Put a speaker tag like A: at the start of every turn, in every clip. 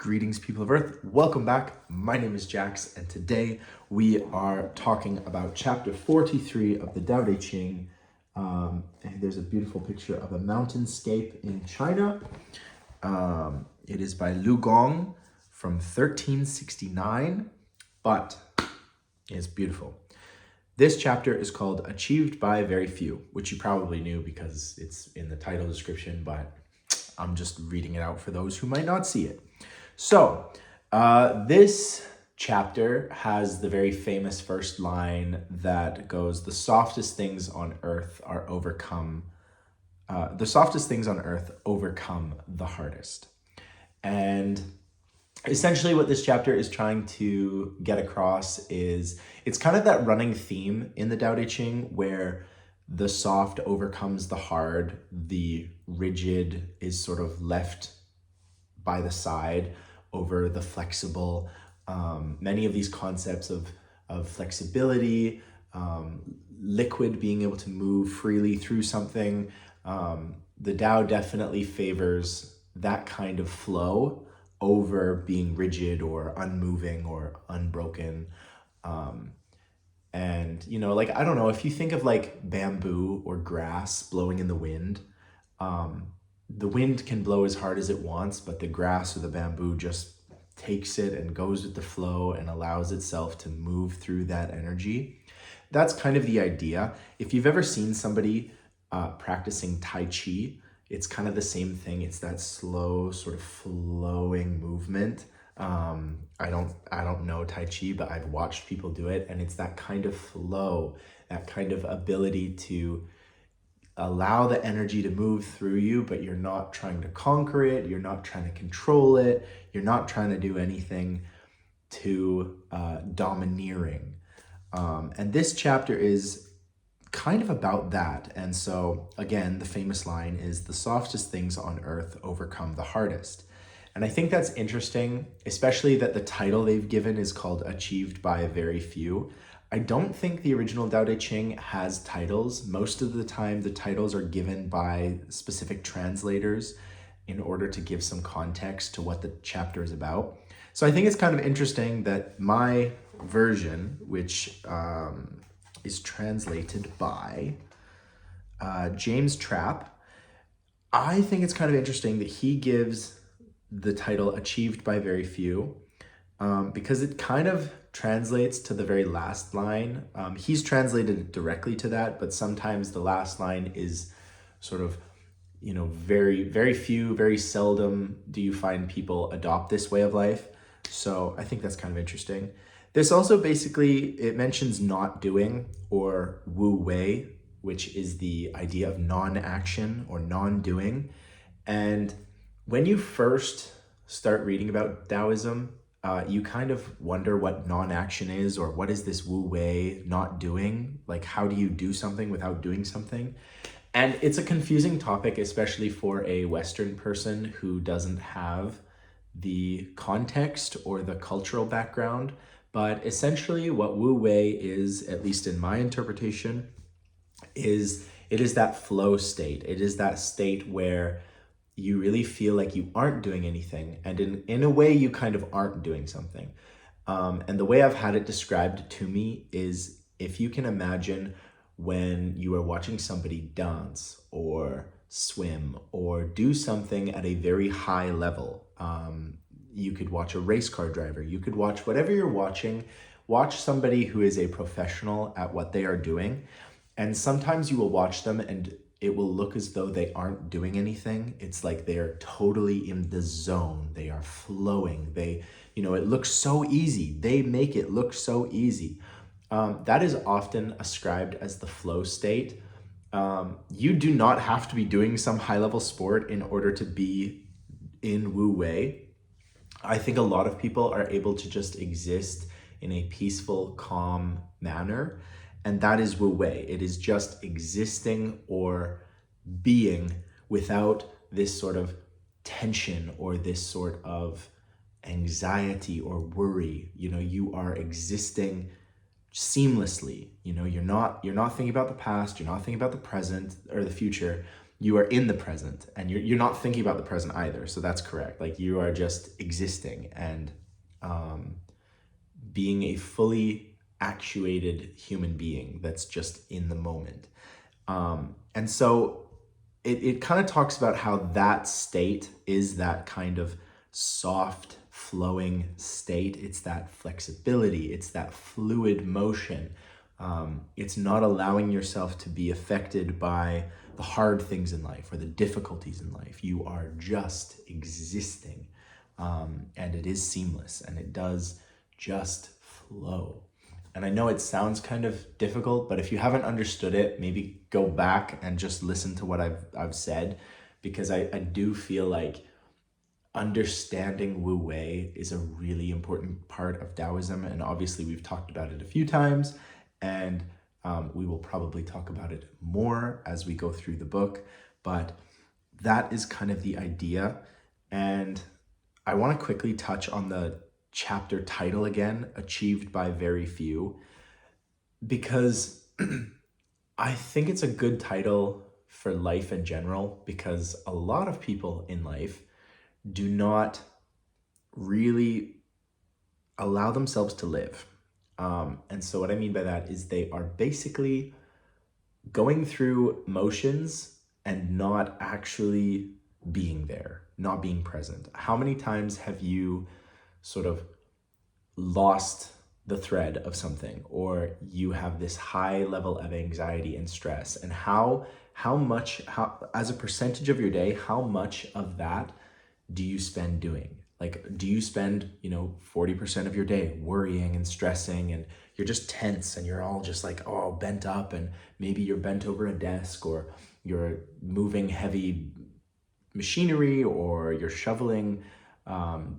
A: Greetings, people of Earth. Welcome back. My name is Jax, and today we are talking about chapter 43 of the Tao Te Ching. And there's a beautiful picture of a mountainscape in China. It is by Lu Gong from 1369, but it's beautiful. This chapter is called Achieved by Very Few, which you probably knew because it's in the title description, but I'm just reading it out for those who might not see it. So, this chapter has the very famous first line that goes, the softest things on earth overcome the hardest. And essentially what this chapter is trying to get across is, it's kind of that running theme in the Tao Te Ching where the soft overcomes the hard, the rigid is sort of left by the side over the flexible. Many of these concepts of flexibility, liquid being able to move freely through something, the Tao definitely favors that kind of flow over being rigid or unmoving or unbroken. And, I don't know, if you think of like bamboo or grass blowing in the wind, the wind can blow as hard as it wants, but the grass or the bamboo just takes it and goes with the flow and allows itself to move through that energy. That's kind of the idea. If you've ever seen somebody practicing Tai Chi, it's kind of the same thing. It's that slow sort of flowing movement. I don't know Tai Chi, but I've watched people do it, and it's that kind of flow, that kind of ability to allow the energy to move through you, but you're not trying to conquer it, you're not trying to control it, you're not trying to do anything too domineering. And this chapter is kind of about that. And so again, the famous line is, the softest things on earth overcome the hardest. And I think that's interesting, especially that the title they've given is called Achieved by Very Few. I don't think the original Tao Te Ching has titles. Most of the time, the titles are given by specific translators in order to give some context to what the chapter is about. So I think it's kind of interesting that my version, which is translated by James Trapp, I think it's kind of interesting that he gives the title Achieved by Very Few, because it kind of translates to the very last line. He's translated it directly to that, but sometimes the last line is sort of, very, very few, very seldom do you find people adopt this way of life. So I think that's kind of interesting. This also basically, it mentions not doing, or wuwei, which is the idea of non-action or non-doing. And when you first start reading about Taoism, you kind of wonder what non-action is, or what is this wuwei, not doing? Like, how do you do something without doing something? And it's a confusing topic, especially for a Western person who doesn't have the context or the cultural background. But essentially what wuwei is, at least in my interpretation, is it is that flow state. It is that state where you really feel like you aren't doing anything, and in a way you kind of aren't doing something. And the way I've had it described to me is, if you can imagine when you are watching somebody dance or swim or do something at a very high level. You could watch a race car driver, you could watch whatever you're watching, watch somebody who is a professional at what they are doing. And sometimes you will watch them and it will look as though they aren't doing anything. It's like they're totally in the zone. They are flowing. It looks so easy. They make it look so easy. That is often ascribed as the flow state. You do not have to be doing some high-level sport in order to be in Wu Wei. I think a lot of people are able to just exist in a peaceful, calm manner. And that is Wu Wei. It is just existing or being without this sort of tension or this sort of anxiety or worry. You are existing seamlessly. You're not thinking about the past, you're not thinking about the present or the future. you are in the present, and you're not thinking about the present either. So that's correct. Like you are just existing and being a fully actuated human being that's just in the moment. And so it kind of talks about how that state is that kind of soft, flowing state. It's that flexibility, it's that fluid motion. It's not allowing yourself to be affected by the hard things in life or the difficulties in life. You are just existing. And it is seamless and it does just flow. And I know it sounds kind of difficult, but if you haven't understood it, maybe go back and just listen to what I've said, because I do feel like understanding wuwei is a really important part of Taoism. And obviously we've talked about it a few times, and we will probably talk about it more as we go through the book, but that is kind of the idea. And I want to quickly touch on the chapter title again, Achieved by Very Few, because I think it's a good title for life in general, because a lot of people in life do not really allow themselves to live. And so what I mean by that is they are basically going through motions and not actually being there, not being present. How many times have you sort of lost the thread of something, or you have this high level of anxiety and stress, and how as a percentage of your day, how much of that do you spend doing? Like, do you spend 40% of your day worrying and stressing, and you're just tense and you're all just like, oh, bent up, and maybe you're bent over a desk, or you're moving heavy machinery, or you're shoveling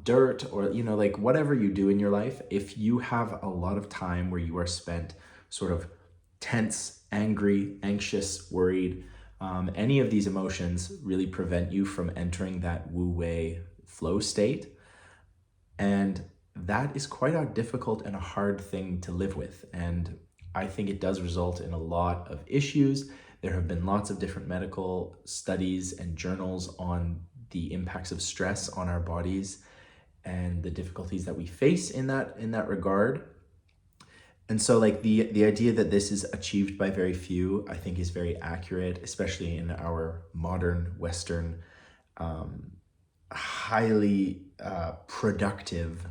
A: dirt, or like whatever you do in your life. If you have a lot of time where you are spent sort of tense, angry, anxious, worried, any of these emotions really prevent you from entering that wuwei flow state. And that is quite a difficult and a hard thing to live with. And I think it does result in a lot of issues. There have been lots of different medical studies and journals on the impacts of stress on our bodies and the difficulties that we face in that regard. And so like the idea that this is achieved by very few, I think is very accurate, especially in our modern Western, highly productive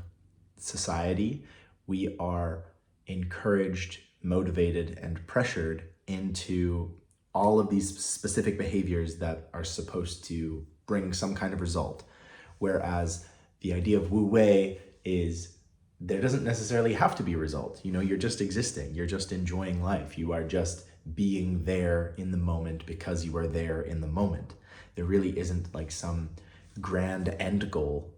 A: society. We are encouraged, motivated, and pressured into all of these specific behaviors that are supposed to bring some kind of result. Whereas the idea of wuwei is there doesn't necessarily have to be a result. You're just existing. You're just enjoying life. You are just being there in the moment because you are there in the moment. There really isn't like some grand end goal.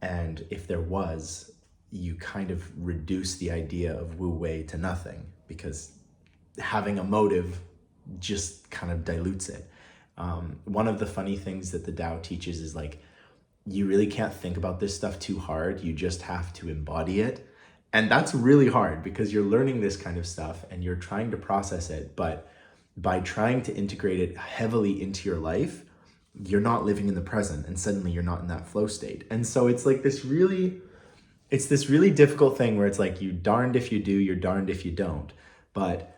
A: And if there was, you kind of reduce the idea of wuwei to nothing, because having a motive just kind of dilutes it. One of the funny things that the Tao teaches is like, you really can't think about this stuff too hard. You just have to embody it. And that's really hard, because you're learning this kind of stuff and you're trying to process it. But by trying to integrate it heavily into your life, you're not living in the present, and suddenly you're not in that flow state. And so it's like this really difficult thing where it's like, you darned if you do, you're darned if you don't. But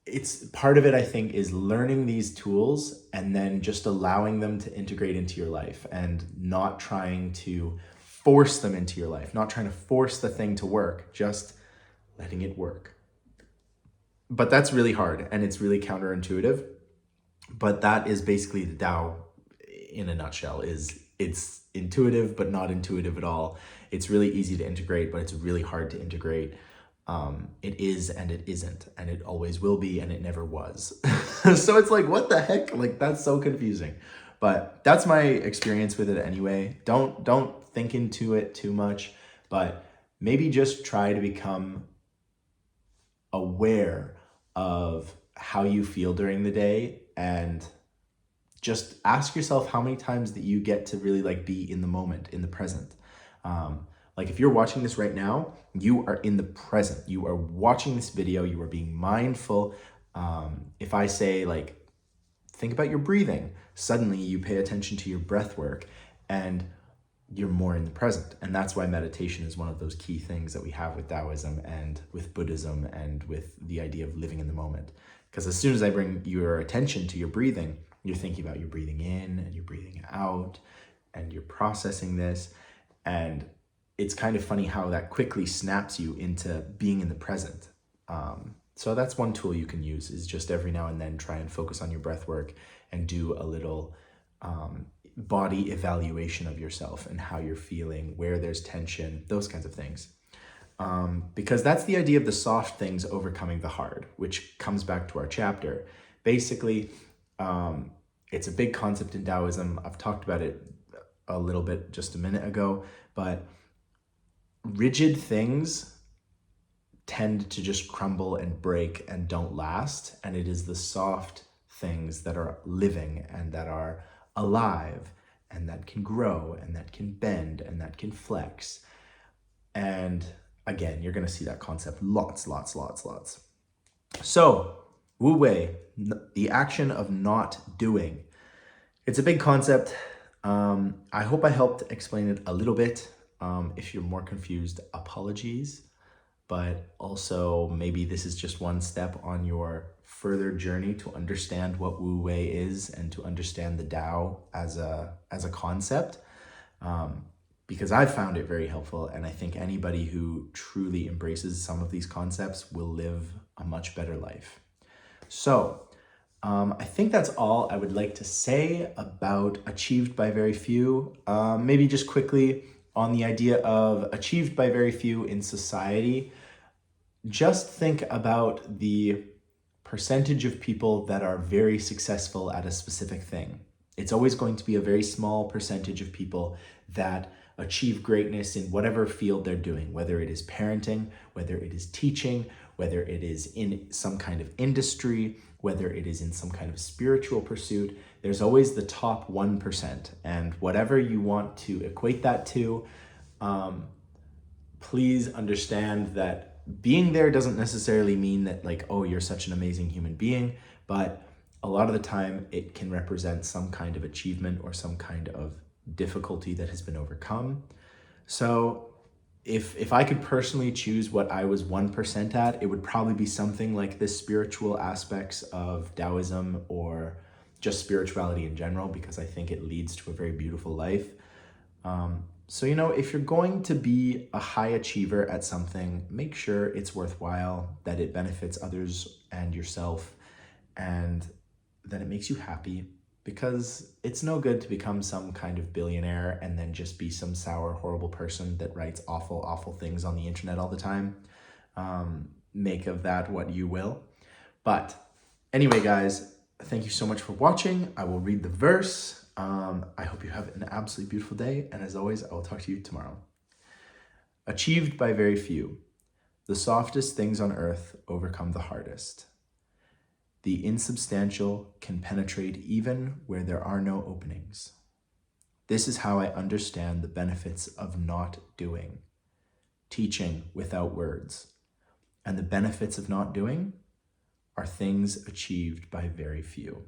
A: it's part of it, I think, is learning these tools and then just allowing them to integrate into your life, and not trying to force them into your life, not trying to force the thing to work, just letting it work. But that's really hard, and it's really counterintuitive. But that is basically the Tao in a nutshell. It's intuitive, but not intuitive at all. It's really easy to integrate, but it's really hard to integrate. It is and it isn't, and it always will be and it never was. So it's like, what the heck? Like, that's so confusing. But that's my experience with it anyway. Don't think into it too much, but maybe just try to become aware of how you feel during the day, and just ask yourself how many times that you get to really like be in the moment, in the present. Like if you're watching this right now, you are in the present. You are watching this video, you are being mindful. If I say like think about your breathing. Suddenly you pay attention to your breath work and you're more in the present. And that's why meditation is one of those key things that we have with Taoism and with Buddhism and with the idea of living in the moment. Because as soon as I bring your attention to your breathing, you're thinking about your breathing in and you're breathing out and you're processing this. And it's kind of funny how that quickly snaps you into being in the present. So that's one tool you can use, is just every now and then try and focus on your breath work and do a little body evaluation of yourself and how you're feeling, where there's tension, those kinds of things. Because that's the idea of the soft things overcoming the hard, which comes back to our chapter. Basically, it's a big concept in Taoism. I've talked about it a little bit just a minute ago, but rigid things tend to just crumble and break and don't last. And it is the soft things that are living and that are alive and that can grow and that can bend and that can flex. And again, you're going to see that concept lots. So, wuwei, the action of not doing. It's a big concept. I hope I helped explain it a little bit. If you're more confused, apologies. But also maybe this is just one step on your further journey to understand what Wu Wei is and to understand the Tao as a concept. Because I've found it very helpful, and I think anybody who truly embraces some of these concepts will live a much better life. So I think that's all I would like to say about achieved by very few. Maybe just quickly on the idea of achieved by very few in society, just think about the percentage of people that are very successful at a specific thing. It's always going to be a very small percentage of people that achieve greatness in whatever field they're doing, whether it is parenting, whether it is teaching, whether it is in some kind of industry, whether it is in some kind of spiritual pursuit. There's always the top 1%. And whatever you want to equate that to, please understand that being there doesn't necessarily mean that like, oh, you're such an amazing human being, but a lot of the time it can represent some kind of achievement or some kind of difficulty that has been overcome. So if I could personally choose what I was 1% at, it would probably be something like the spiritual aspects of Taoism or just spirituality in general, because I think it leads to a very beautiful life. So, if you're going to be a high achiever at something, make sure it's worthwhile, that it benefits others and yourself, and that it makes you happy, because it's no good to become some kind of billionaire and then just be some sour, horrible person that writes awful things on the internet all the time. Make of that what you will. But anyway, guys, thank you so much for watching. I will read the verse. I hope you have an absolutely beautiful day. And as always, I will talk to you tomorrow. Achieved by very few. The softest things on earth overcome the hardest. The insubstantial can penetrate even where there are no openings. This is how I understand the benefits of not doing. Teaching without words. And the benefits of not doing are things achieved by very few.